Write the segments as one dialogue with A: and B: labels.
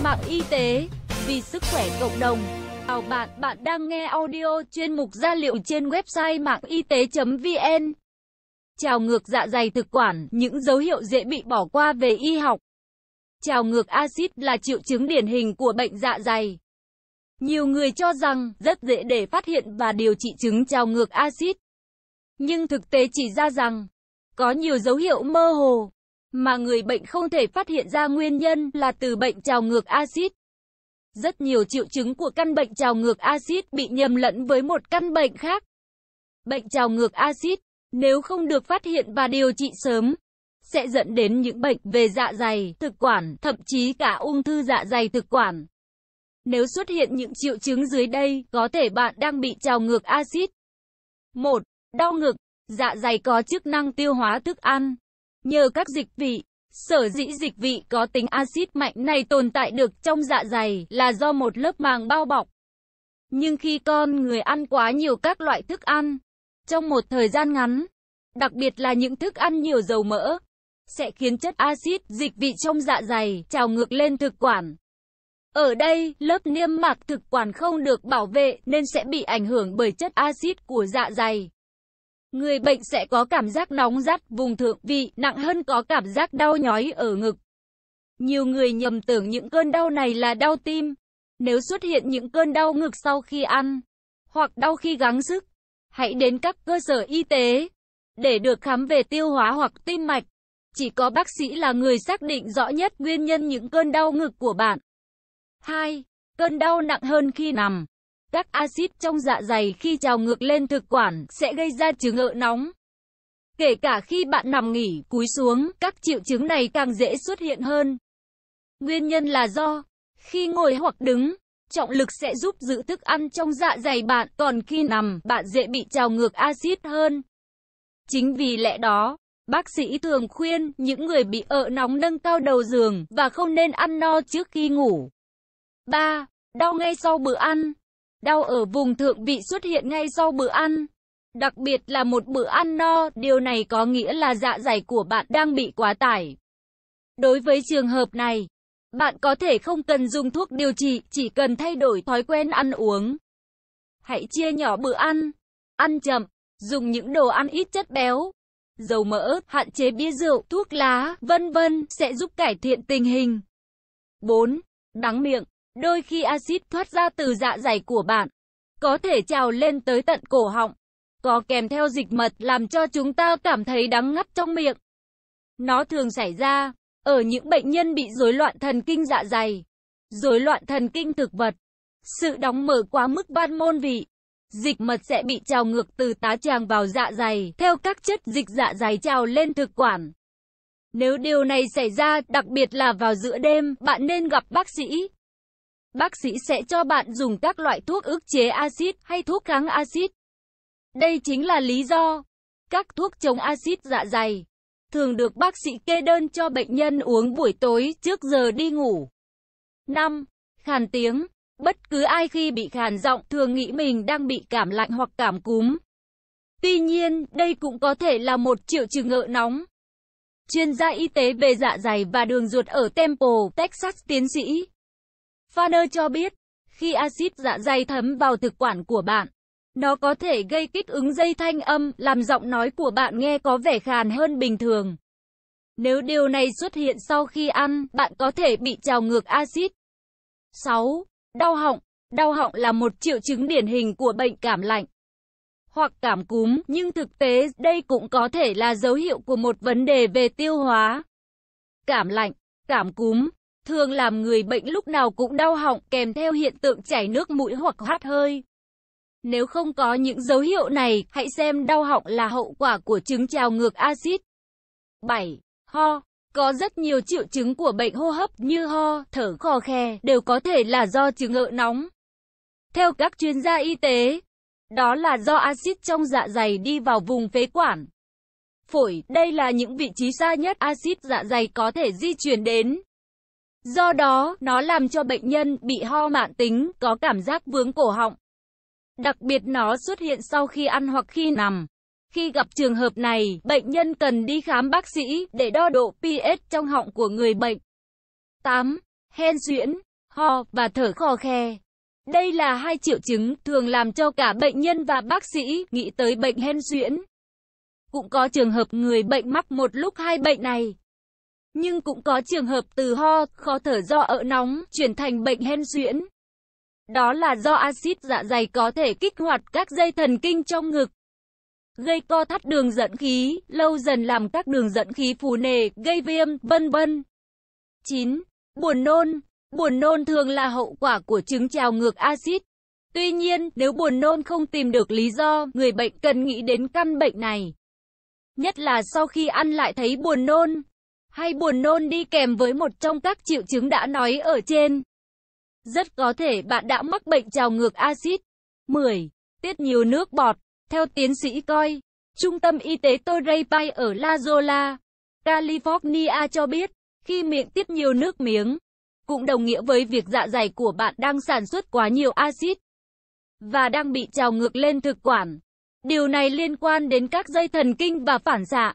A: mạng y tế, vì sức khỏe cộng đồng. Chào bạn, bạn đang nghe audio chuyên mục Gia liệu trên website mạng y tế.vn. Trào ngược dạ dày thực quản, những dấu hiệu dễ bị bỏ qua về y học. Trào ngược axit là triệu chứng điển hình của bệnh dạ dày. Nhiều người cho rằng rất dễ để phát hiện và điều trị chứng trào ngược axit. Nhưng thực tế chỉ ra rằng, có nhiều dấu hiệu mơ hồ mà người bệnh không thể phát hiện ra nguyên nhân là từ bệnh trào ngược axit. Rất nhiều triệu chứng của căn bệnh trào ngược axit bị nhầm lẫn với một căn bệnh khác. Bệnh trào ngược axit, nếu không được phát hiện và điều trị sớm, sẽ dẫn đến những bệnh về dạ dày, thực quản, thậm chí cả ung thư dạ dày thực quản. Nếu xuất hiện những triệu chứng dưới đây, có thể bạn đang bị trào ngược axit. 1. Đau ngực. Dạ dày có chức năng tiêu hóa thức ăn nhờ các dịch vị. Sở dĩ dịch vị có tính axit mạnh này tồn tại được trong dạ dày là do một lớp màng bao bọc. Nhưng khi con người ăn quá nhiều các loại thức ăn trong một thời gian ngắn, đặc biệt là những thức ăn nhiều dầu mỡ, sẽ khiến chất axit, dịch vị trong dạ dày trào ngược lên thực quản. Ở đây, lớp niêm mạc thực quản không được bảo vệ nên sẽ bị ảnh hưởng bởi chất axit của dạ dày. Người bệnh sẽ có cảm giác nóng rát vùng thượng vị, nặng hơn có cảm giác đau nhói ở ngực. Nhiều người nhầm tưởng những cơn đau này là đau tim. Nếu xuất hiện những cơn đau ngực sau khi ăn, hoặc đau khi gắng sức, hãy đến các cơ sở y tế để được khám về tiêu hóa hoặc tim mạch. Chỉ có bác sĩ là người xác định rõ nhất nguyên nhân những cơn đau ngực của bạn. 2. Cơn đau nặng hơn khi nằm. Các axit trong dạ dày khi trào ngược lên thực quản sẽ gây ra chứng ợ nóng. Kể cả khi bạn nằm nghỉ, cúi xuống, các triệu chứng này càng dễ xuất hiện hơn. Nguyên nhân là do, khi ngồi hoặc đứng, trọng lực sẽ giúp giữ thức ăn trong dạ dày bạn, còn khi nằm, bạn dễ bị trào ngược axit hơn. Chính vì lẽ đó, bác sĩ thường khuyên những người bị ợ nóng nâng cao đầu giường và không nên ăn no trước khi ngủ. 3. Đau ngay sau bữa ăn. Đau ở vùng thượng vị xuất hiện ngay sau bữa ăn, đặc biệt là một bữa ăn no, điều này có nghĩa là dạ dày của bạn đang bị quá tải. Đối với trường hợp này, bạn có thể không cần dùng thuốc điều trị, chỉ cần thay đổi thói quen ăn uống. Hãy chia nhỏ bữa ăn chậm, dùng những đồ ăn ít chất béo, dầu mỡ, hạn chế bia rượu, thuốc lá, vân vân, sẽ giúp cải thiện tình hình. 4. Đắng miệng. Đôi khi axit thoát ra từ dạ dày của bạn có thể trào lên tới tận cổ họng, có kèm theo dịch mật làm cho chúng ta cảm thấy đắng ngắt trong miệng. Nó thường xảy ra ở những bệnh nhân bị rối loạn thần kinh dạ dày, rối loạn thần kinh thực vật, sự đóng mở quá mức ban môn vị. Dịch mật sẽ bị trào ngược từ tá tràng vào dạ dày, theo các chất dịch dạ dày trào lên thực quản. Nếu điều này xảy ra, đặc biệt là vào giữa đêm, bạn nên gặp bác sĩ. Bác sĩ sẽ cho bạn dùng các loại thuốc ức chế axit hay thuốc kháng axit. Đây chính là lý do các thuốc chống axit dạ dày thường được bác sĩ kê đơn cho bệnh nhân uống buổi tối trước giờ đi ngủ. 5. Khàn tiếng. Bất cứ ai khi bị khàn giọng thường nghĩ mình đang bị cảm lạnh hoặc cảm cúm. Tuy nhiên, đây cũng có thể là một triệu chứng ợ nóng. Chuyên gia y tế về dạ dày và đường ruột ở Temple, Texas, tiến sĩ Fanner cho biết, khi axit dạ dày thấm vào thực quản của bạn, nó có thể gây kích ứng dây thanh âm, làm giọng nói của bạn nghe có vẻ khàn hơn bình thường. Nếu điều này xuất hiện sau khi ăn, bạn có thể bị trào ngược axit. 6. Đau họng. Đau họng là một triệu chứng điển hình của bệnh cảm lạnh hoặc cảm cúm, nhưng thực tế, đây cũng có thể là dấu hiệu của một vấn đề về tiêu hóa. Cảm lạnh, cảm cúm thường làm người bệnh lúc nào cũng đau họng, kèm theo hiện tượng chảy nước mũi hoặc hắt hơi. Nếu không có những dấu hiệu này, hãy xem đau họng là hậu quả của chứng trào ngược axit. 7. Ho. Có rất nhiều triệu chứng của bệnh hô hấp như ho, thở khò khè, đều có thể là do chứng ợ nóng. Theo các chuyên gia y tế, đó là do axit trong dạ dày đi vào vùng phế quản, phổi, đây là những vị trí xa nhất axit dạ dày có thể di chuyển đến. Do đó, nó làm cho bệnh nhân bị ho mãn tính, có cảm giác vướng cổ họng. Đặc biệt nó xuất hiện sau khi ăn hoặc khi nằm. Khi gặp trường hợp này, bệnh nhân cần đi khám bác sĩ để đo độ pH trong họng của người bệnh. 8. Hen suyễn. ho và thở khò khè. Đây là hai triệu chứng thường làm cho cả bệnh nhân và bác sĩ nghĩ tới bệnh hen suyễn. Cũng có trường hợp người bệnh mắc một lúc hai bệnh này. Nhưng cũng có trường hợp từ ho, khó thở do ợ nóng chuyển thành bệnh hen suyễn. Đó là do axit dạ dày có thể kích hoạt các dây thần kinh trong ngực, gây co thắt đường dẫn khí, lâu dần làm các đường dẫn khí phù nề, gây viêm, vân vân. 9. Buồn nôn. Buồn nôn thường là hậu quả của chứng trào ngược axit. Tuy nhiên, nếu buồn nôn không tìm được lý do, người bệnh cần nghĩ đến căn bệnh này. Nhất là sau khi ăn lại thấy buồn nôn, hay buồn nôn đi kèm với một trong các triệu chứng đã nói ở trên. Rất có thể bạn đã mắc bệnh trào ngược axit. 10. Tiết nhiều nước bọt. Theo tiến sĩ Coy, Trung tâm Y tế Torrey Pines ở La Jolla, California cho biết, khi miệng tiết nhiều nước miếng, cũng đồng nghĩa với việc dạ dày của bạn đang sản xuất quá nhiều axit và đang bị trào ngược lên thực quản. Điều này liên quan đến các dây thần kinh và phản xạ.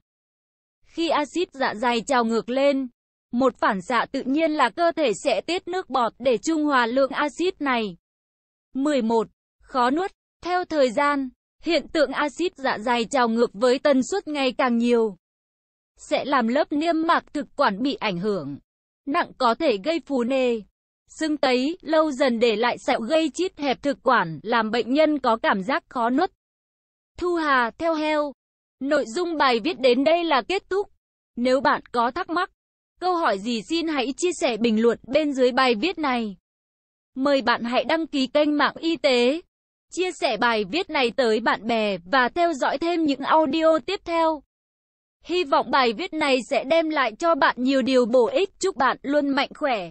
A: Khi axit dạ dày trào ngược lên, một phản xạ tự nhiên là cơ thể sẽ tiết nước bọt để trung hòa lượng axit này. 11. Khó nuốt. Theo thời gian, hiện tượng axit dạ dày trào ngược với tần suất ngày càng nhiều sẽ làm lớp niêm mạc thực quản bị ảnh hưởng nặng, có thể gây phù nề, sưng tấy, lâu dần để lại sẹo gây chít hẹp thực quản, làm bệnh nhân có cảm giác khó nuốt. Thu Hà, theo Health. Nội dung bài viết đến đây là kết thúc. Nếu bạn có thắc mắc, câu hỏi gì xin hãy chia sẻ bình luận bên dưới bài viết này. Mời bạn hãy đăng ký kênh Mạng Y tế, chia sẻ bài viết này tới bạn bè và theo dõi thêm những audio tiếp theo. Hy vọng bài viết này sẽ đem lại cho bạn nhiều điều bổ ích. Chúc bạn luôn mạnh khỏe.